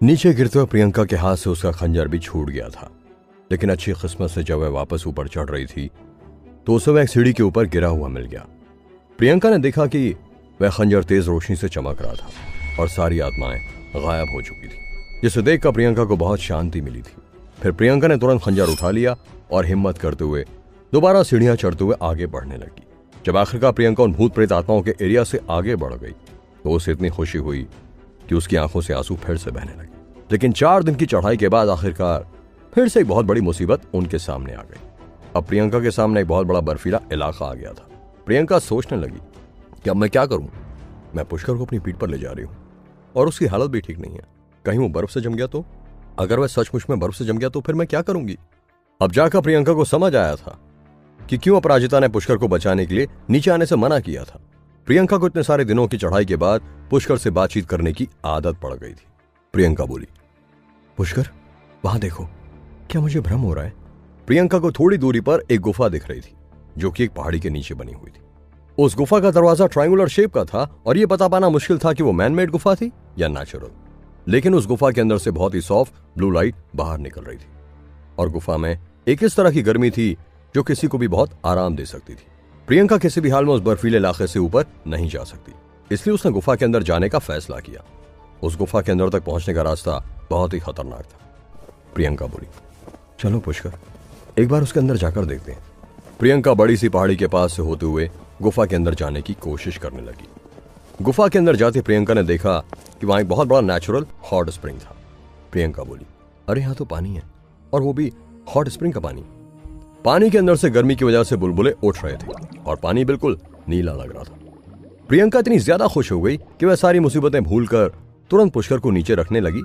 नीचे गिरते हुए प्रियंका के हाथ से उसका खंजर भी छूट गया था, लेकिन अच्छी किस्मत से जब वह वापस ऊपर चढ़ रही थी तो उसे वह एक सीढ़ी के ऊपर गिरा हुआ मिल गया। प्रियंका ने देखा कि वह खंजर तेज रोशनी से चमक रहा था और सारी आत्माएं गायब हो चुकी थी, जिसे देखकर प्रियंका को बहुत शांति मिली थी। फिर प्रियंका ने तुरंत खंजर उठा लिया और हिम्मत करते हुए दोबारा सीढ़ियां चढ़ते हुए आगे बढ़ने लगी। जब आखिरकार प्रियंका उन भूत प्रेत आत्माओं के एरिया से आगे बढ़ गई तो उसे इतनी खुशी हुई कि उसकी आंखों से आंसू फिर से बहने लगे। लेकिन 4 दिन की चढ़ाई के बाद आखिरकार फिर से एक बहुत बड़ी मुसीबत उनके सामने आ गई। अब प्रियंका के सामने एक बहुत बड़ा बर्फीला इलाका आ गया था। प्रियंका सोचने लगी कि अब मैं क्या करूं। मैं पुष्कर को अपनी पीठ पर ले जा रही हूं और उसकी हालत भी ठीक नहीं है। कहीं वो बर्फ से जम गया तो? अगर वह सचमुच में बर्फ से जम गया तो फिर मैं क्या करूंगी? अब जाकर प्रियंका को समझ आया था कि क्यों अपराजिता ने पुष्कर को बचाने के लिए नीचे आने से मना किया था। प्रियंका को इतने सारे दिनों की चढ़ाई के बाद पुष्कर से बातचीत करने की आदत पड़ गई थी। प्रियंका बोली, पुष्कर, वहां देखो, क्या मुझे भ्रम हो रहा है? प्रियंका को थोड़ी दूरी पर एक गुफा दिख रही थी जो कि एक पहाड़ी के नीचे बनी हुई थी। उस गुफा का दरवाजा ट्रायंगुलर शेप का था और यह पता पाना मुश्किल था कि वो मैनमेड गुफा थी या नेचुरल। लेकिन उस गुफा के अंदर से बहुत ही सॉफ्ट ब्लू लाइट बाहर निकल रही थी और गुफा में एक इस तरह की गर्मी थी जो किसी को भी बहुत आराम दे सकती थी। प्रियंका किसी भी हाल में उस बर्फीले इलाके से ऊपर नहीं जा सकती, इसलिए उसने गुफा के अंदर जाने का फैसला किया। उस गुफा के अंदर तक पहुंचने का रास्ता बहुत ही खतरनाक था। प्रियंका बोली, चलो पुष्कर, एक बार उसके अंदर जाकर देखते हैं। प्रियंका बड़ी सी पहाड़ी के पास से होते हुए गुफा के अंदर जाने की कोशिश करने लगी। गुफा के अंदर जाते प्रियंका ने देखा कि वहां एक बहुत बड़ा नेचुरल हॉट स्प्रिंग था। प्रियंका बोली, अरे यहाँ तो पानी है, और वो भी हॉट स्प्रिंग का पानी। पानी के अंदर से गर्मी की वजह से बुलबुले उठ रहे थे और पानी बिल्कुल नीला लग रहा था। प्रियंका इतनी ज्यादा खुश हो गई कि वह सारी मुसीबतें भूलकर तुरंत पुष्कर को नीचे रखने लगी।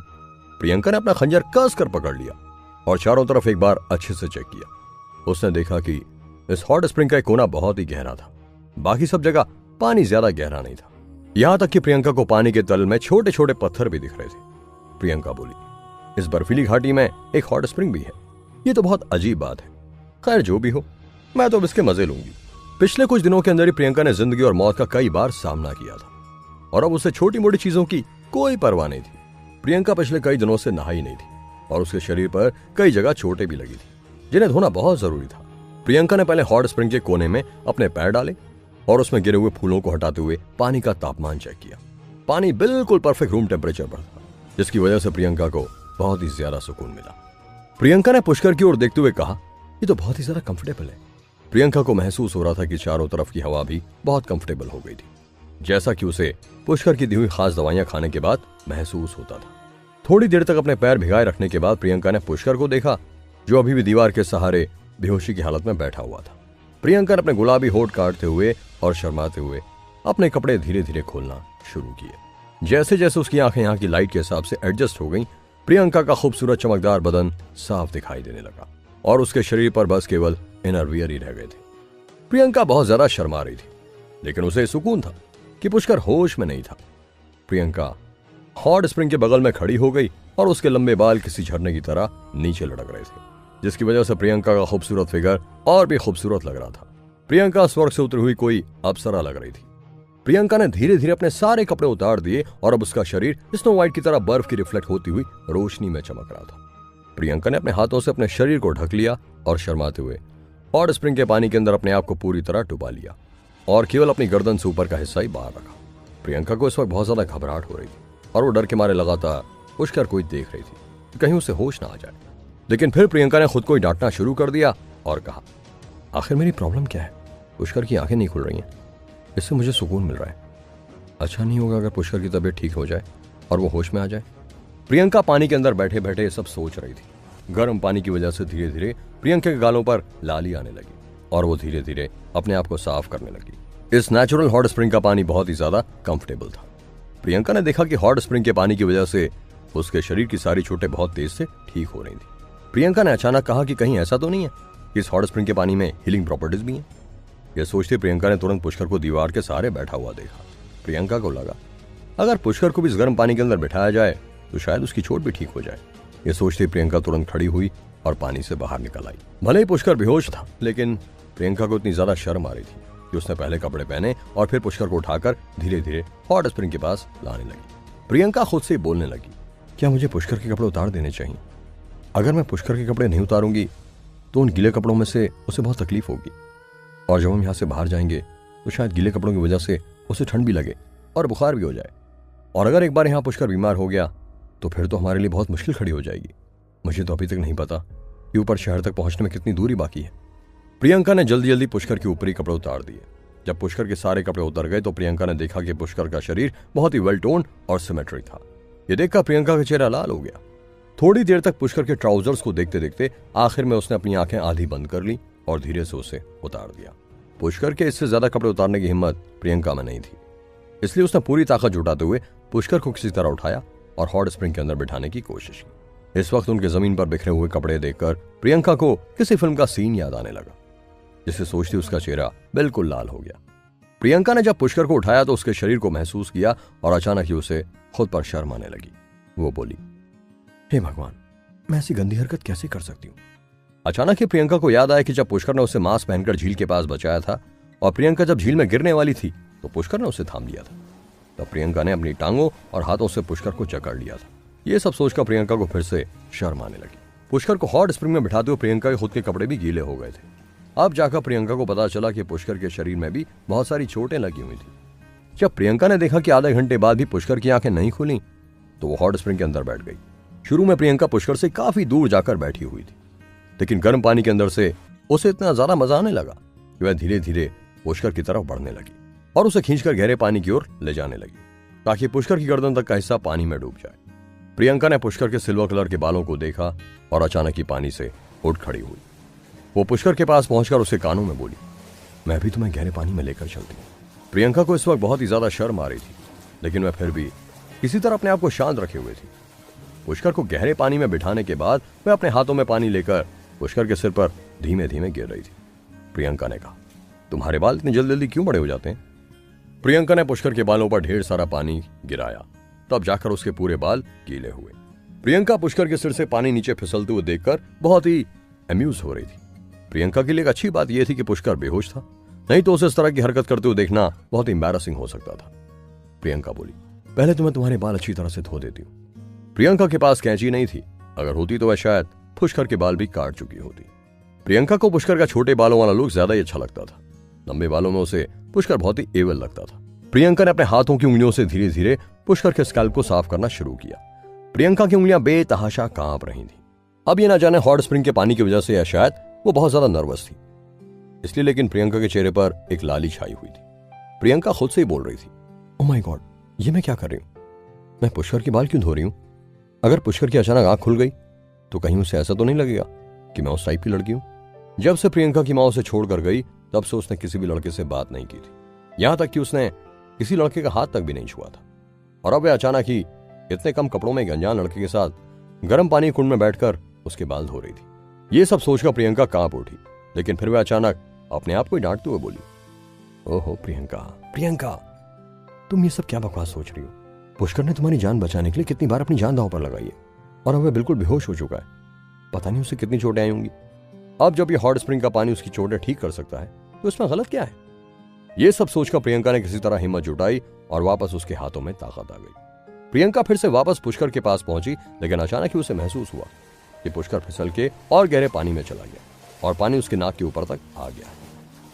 प्रियंका ने अपना खंजर कस कर पकड़ लिया और चारों तरफ एक बार अच्छे से चेक किया। उसने देखा कि इस हॉट स्प्रिंग का एक कोना बहुत ही गहरा था, बाकी सब जगह पानी ज्यादा गहरा नहीं था। यहां तक कि प्रियंका को पानी के तल में छोटे छोटे पत्थर भी दिख रहे थे। प्रियंका बोली, इस बर्फीली घाटी में एक हॉट स्प्रिंग भी है, ये तो बहुत अजीब बात है। खैर जो भी हो, मैं तो अब इसके मजे लूंगी। पिछले कुछ दिनों के अंदर ही प्रियंका ने जिंदगी और मौत का कई बार सामना किया था और अब उसे छोटी मोटी चीजों की कोई परवाह नहीं थी। प्रियंका पिछले कई दिनों से नहाई नहीं थी और उसके शरीर पर कई जगह चोटें भी लगी थी जिन्हें धोना बहुत जरूरी था। प्रियंका ने पहले हॉट स्प्रिंग के कोने में अपने पैर डाले और उसमें गिरे हुए फूलों को हटाते हुए पानी का तापमान चेक किया। पानी बिल्कुल परफेक्ट रूम टेम्परेचर पर था, जिसकी वजह से प्रियंका को बहुत ही ज्यादा सुकून मिला। प्रियंका ने पुष्कर की ओर देखते हुए कहा, ये तो बहुत ही ज्यादा कंफर्टेबल है। प्रियंका को महसूस हो रहा था कि चारों तरफ की हवा भी बहुत कंफर्टेबल हो गई थी, जैसा कि उसे पुष्कर की दी हुई खास दवाइयां खाने के बाद महसूस होता था। थोड़ी देर तक अपने पैर भिगाए रखने के बाद प्रियंका ने पुष्कर को देखा, जो अभी भी दीवार के सहारे बेहोशी की हालत में बैठा हुआ था। प्रियंका ने अपने गुलाबी होठ काटते हुए और शर्माते हुए अपने कपड़े धीरे धीरे खोलना शुरू किए। जैसे जैसे उसकी आंखें यहाँ की लाइट के हिसाब से एडजस्ट हो गईं, प्रियंका का खूबसूरत चमकदार बदन साफ दिखाई देने लगा और उसके शरीर पर बस केवल इनर वियर ही रह गए थे। प्रियंका बहुत ज्यादा शर्मा रही थी, लेकिन उसे सुकून था कि पुष्कर होश में नहीं था। प्रियंका हॉट स्प्रिंग के बगल में खड़ी हो गई और उसके लंबे बाल किसी झरने की तरह नीचे लटक रहे थे, जिसकी वजह से प्रियंका का खूबसूरत फिगर और भी खूबसूरत लग रहा था। प्रियंका स्वर्ग से उतरी हुई कोई अप्सरा लग रही थी। प्रियंका ने धीरे धीरे अपने सारे कपड़े उतार दिए और अब उसका शरीर स्नो व्हाइट की तरह बर्फ की रिफ्लेक्ट होती हुई रोशनी में चमक रहा था। प्रियंका ने अपने हाथों से अपने शरीर को ढक लिया और शर्माते हुए हॉट स्प्रिंग के पानी के अंदर अपने आप को पूरी तरह डुबा लिया और केवल अपनी गर्दन से ऊपर का हिस्सा ही बाहर रखा। प्रियंका को इस वक्त बहुत ज्यादा घबराहट हो रही थी और वो डर के मारे लगातार पुष्कर को देख रही थी कि कहीं उसे होश ना आ जाए। लेकिन फिर प्रियंका ने खुद को ही डांटना शुरू कर दिया और कहा, आखिर मेरी प्रॉब्लम क्या है? पुष्कर की आंखें नहीं खुल रही हैं, इससे मुझे सुकून मिल रहा है। अच्छा नहीं होगा अगर पुष्कर की तबीयत ठीक हो जाए और वो होश में आ जाए। प्रियंका पानी के अंदर बैठे बैठे ये सब सोच रही थी। गर्म पानी की वजह से धीरे धीरे प्रियंका के गालों पर लाली आने लगी और वो धीरे धीरे अपने आप को साफ करने लगी। इस नेचुरल हॉट स्प्रिंग का पानी बहुत ही ज्यादा कंफर्टेबल था। प्रियंका ने देखा कि हॉट स्प्रिंग के पानी की वजह से उसके शरीर की सारी चोटें बहुत तेज से ठीक हो रही थी। प्रियंका ने अचानक कहा कि कहीं ऐसा तो नहीं है कि इस हॉट स्प्रिंग के पानी में हीलिंग प्रॉपर्टीज भी हैं। यह सोचते प्रियंका ने तुरंत पुष्कर को दीवार के सहारे बैठा हुआ देखा। प्रियंका को लगा, अगर पुष्कर को भी इस गर्म पानी के अंदर बैठाया जाए तो शायद उसकी चोट भी ठीक हो जाए। यह सोचते प्रियंका तुरंत खड़ी हुई और पानी से बाहर निकल आई। भले ही पुष्कर बेहोश था, लेकिन प्रियंका को इतनी ज्यादा शर्म आ रही थी कि उसने पहले कपड़े पहने और फिर पुष्कर को उठाकर धीरे धीरे हॉट स्प्रिंग के पास लाने लगी। प्रियंका खुद से बोलने लगी, क्या मुझे पुष्कर के कपड़े उतार देने चाहिए? अगर मैं पुष्कर के कपड़े नहीं उतारूंगी तो उन गीले कपड़ों में से उसे बहुत तकलीफ होगी, और जब हम यहाँ से बाहर जाएंगे तो शायद गीले कपड़ों की वजह से उसे ठंड भी लगे और बुखार भी हो जाए, और अगर एक बार यहाँ पुष्कर बीमार हो गया तो फिर तो हमारे लिए बहुत मुश्किल खड़ी हो जाएगी। मुझे तो अभी तक नहीं पता कि ऊपर शहर तक पहुंचने में कितनी दूरी बाकी है। प्रियंका ने जल्दी जल्दी पुष्कर के ऊपरी कपड़े उतार दिए। जब पुष्कर के सारे कपड़े उतर गए तो प्रियंका ने देखा कि पुष्कर का शरीर बहुत ही वेल टोन और सिमेट्रिक था। यह देखकर प्रियंका का चेहरा लाल हो गया। थोड़ी देर तक पुष्कर के ट्राउजर्स को देखते देखते आखिर में उसने अपनी आंखें आधी बंद कर ली और धीरे से उसे उतार दिया। पुष्कर के इससे ज्यादा कपड़े उतारने की हिम्मत प्रियंका में नहीं थी, इसलिए उसने पूरी ताकत जुटाते हुए पुष्कर को किसी तरह उठाया और हॉट स्प्रिंग के अंदर बिठाने की कोशिश की। इस वक्त उनके जमीन पर बिखरे हुए कपड़े देखकर प्रियंका को किसी फिल्म का सीन याद आने लगा, जिसे सोचती उसका चेहरा बिल्कुल लाल हो गया। प्रियंका ने जब पुष्कर को उठाया तो उसके शरीर को महसूस किया और अचानक ही उसे खुद पर शर्म आने लगी। वो बोली, हे भगवान, मैं ऐसी गंदी हरकत कैसे कर सकती हूँ? अचानक ही प्रियंका को याद आया कि जब पुष्कर ने उसे मास्क पहनकर झील के पास बचाया था और प्रियंका जब झील में गिरने वाली थी तो पुष्कर ने उसे थाम लिया था। तब प्रियंका ने अपनी टांगों और हाथों से पुष्कर को जकड़ लिया था। ये सब सोचकर प्रियंका को फिर से शर्म आने लगी। पुष्कर को हॉट स्प्रिंग में बिठाते हुए प्रियंका के खुद के कपड़े भी गीले हो गए थे। अब जाकर प्रियंका को पता चला कि पुष्कर के शरीर में भी बहुत सारी चोटें लगी हुई थी। जब प्रियंका ने देखा कि आधे घंटे बाद भी पुष्कर की आंखें नहीं खुली तो वो हॉट स्प्रिंग के अंदर बैठ गई। शुरू में प्रियंका पुष्कर से काफी दूर जाकर बैठी हुई थी, लेकिन गर्म पानी के अंदर से उसे इतना ज्यादा मजा आने लगा कि वह धीरे धीरे पुष्कर की तरफ बढ़ने लगी और उसे खींचकर गहरे पानी की ओर ले जाने लगी ताकि पुष्कर की गर्दन तक का हिस्सा पानी में डूब जाए। प्रियंका ने पुष्कर के सिल्वर कलर के बालों को देखा और अचानक ही पानी से उठ खड़ी हुई। वो पुष्कर के पास पहुंचकर उसके कानों में बोली, मैं भी तुम्हें गहरे पानी में लेकर चलती हूँ। प्रियंका को इस वक्त बहुत ही ज्यादा शर्म आ रही थी, लेकिन वह फिर भी किसी तरह अपने आप को शांत रखे हुए थी। पुष्कर को गहरे पानी में बिठाने के बाद वह अपने हाथों में पानी लेकर पुष्कर के सिर पर धीमे धीमे गिर रही थी। प्रियंका ने कहा, तुम्हारे बाल इतनी जल्दी जल्दी क्यों बड़े हो जाते हैं? प्रियंका ने पुष्कर के बालों पर ढेर सारा पानी गिराया, तब जाकर उसके पूरे बाल गीले हुए। प्रियंका पुष्कर के सिर से पानी नीचे फिसलते हुए देखकर बहुत ही अम्यूज हो रही थी। प्रियंका के लिए एक अच्छी बात यह थी कि पुष्कर बेहोश था, नहीं तो उसे इस तरह की हरकत करते हुए देखना बहुत एम्बैरसिंग हो सकता था। प्रियंका बोली, पहले तो मैं तुम्हारे बाल अच्छी तरह से धो देती हूँ। प्रियंका के पास कैंची नहीं थी, अगर होती तो वह शायद पुष्कर के बाल भी काट चुकी होती। प्रियंका को पुष्कर का छोटे बालों वाला लुक ज्यादा ही अच्छा लगता था। लंबे बालों में उसे पुष्कर बहुत ही एवल लगता था। प्रियंका ने अपने हाथों की उंगलियों से धीरे धीरे पुष्कर के स्कैल्प को साफ करना शुरू किया। प्रियंका की उंगलियां बेतहाशा कांप रही थी। अब ये ना जाने हॉट स्प्रिंग के पानी की वजह से या शायद वो बहुत ज्यादा नर्वस थी इसलिए, लेकिन प्रियंका के चेहरे पर एक लाली छाई हुई थी। प्रियंका खुद से ही बोल रही थी, ओह माय गॉड, ये मैं क्या कर रही हूँ? मैं पुष्कर के बाल क्यों धो रही हूँ? अगर पुष्कर की अचानक आंख खुल गई तो कहीं उसे ऐसा तो नहीं लगेगा कि मैं उस टाइप की लड़की हूँ? जब से प्रियंका की माँ उसे छोड़कर गई तब से उसने किसी भी लड़के से बात नहीं की थी, यहां तक कि उसने किसी लड़के का हाथ तक भी नहीं छुआ था। और अब वह अचानक ही इतने कम कपड़ों में एक अनजान लड़के के साथ गर्म पानी कुंड में बैठकर उसके बाल धो रही थी। ये सब सोचकर प्रियंका कांप उठी, लेकिन फिर वह अचानक अपने आप को डांटते हुए बोली, ओहो प्रियंका, प्रियंका, तुम ये सब क्या बकवास सोच रही हो? पुष्कर ने तुम्हारी जान बचाने के लिए कितनी बार अपनी जान दांव पर लगाई है और अब वह बिल्कुल बेहोश हो चुका है। पता नहीं उसे कितनी चोटें आई होंगी। अब जब ये हॉट स्प्रिंग का पानी उसकी चोटें ठीक कर सकता है तो इसमें गलत क्या है? ये सब सोचकर प्रियंका ने किसी तरह हिम्मत जुटाई और वापस उसके हाथों में ताकत आ गई। प्रियंका फिर से वापस पुष्कर के पास पहुंची, लेकिन अचानक ही उसे महसूस हुआ कि पुष्कर फिसल के और गहरे पानी में चला गया और पानी उसके नाक के ऊपर तक आ गया।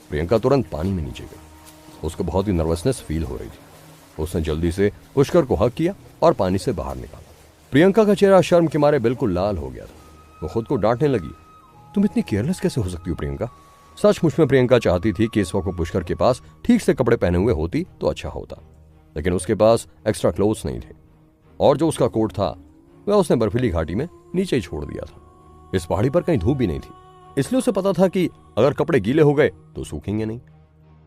प्रियंका तुरंत पानी में नीचे गई। उसको बहुत ही नर्वसनेस फील हो रही थी। उसने जल्दी से पुष्कर को हक किया और पानी से बाहर निकाला। प्रियंका का चेहरा शर्म के मारे बिल्कुल लाल हो गया था। वो खुद को डांटने लगी, तुम इतनी केयरलेस कैसे हो सकती हो प्रियंका? सचमुच में प्रियंका चाहती थी कि इस वक्त पुष्कर के पास ठीक से कपड़े पहने हुए होती तो अच्छा होता, लेकिन उसके पास एक्स्ट्रा क्लोथ्स नहीं थे और जो उसका कोट था वह उसने बर्फीली घाटी में नीचे ही छोड़ दिया था। इस पहाड़ी पर कहीं धूप भी नहीं थी, इसलिए उसे पता था कि अगर कपड़े गीले हो गए तो सूखेंगे नहीं।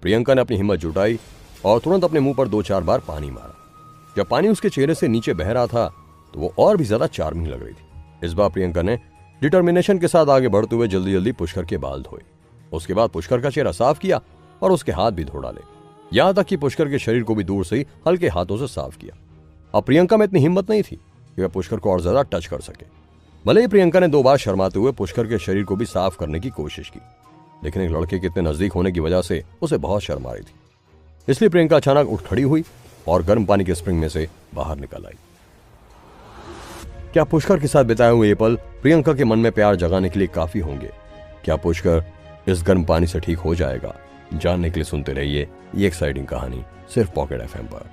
प्रियंका ने अपनी हिम्मत जुटाई और तुरंत अपने मुंह पर 2-4 बार पानी मारा। जब पानी उसके चेहरे से नीचे बह रहा था तो वो और भी ज्यादा चार्मिंग लग रही थी। इस बार प्रियंका ने डिटर्मिनेशन के साथ आगे बढ़ते हुए जल्दी जल्दी पुष्कर के बाल धोए। उसके बाद पुष्कर का चेहरा साफ किया और उसके हाथ भी धो डाले, यहां तक कि पुष्कर के शरीर को भी दूर से ही हल्के हाथों से साफ किया। अब प्रियंका में इतनी हिम्मत नहीं थी कि वह पुष्कर को और ज्यादा टच कर सके। भले ही प्रियंका ने 2 बार शर्माते हुए पुष्कर के शरीर को भी साफ करने की कोशिश की, लेकिन एक लड़के के इतने नजदीक होने की वजह से उसे बहुत शर्म आ रही थी। इसलिए प्रियंका अचानक उठ खड़ी हुई और गर्म पानी के स्प्रिंग में से बाहर निकल आई। क्या पुष्कर के साथ बिताए हुए ये पल प्रियंका के मन में प्यार जगाने के लिए काफी होंगे? क्या पुष्कर इस गर्म पानी से ठीक हो जाएगा? जानने के लिए सुनते रहिए ये एक्साइटिंग कहानी सिर्फ पॉकेट एफएम पर।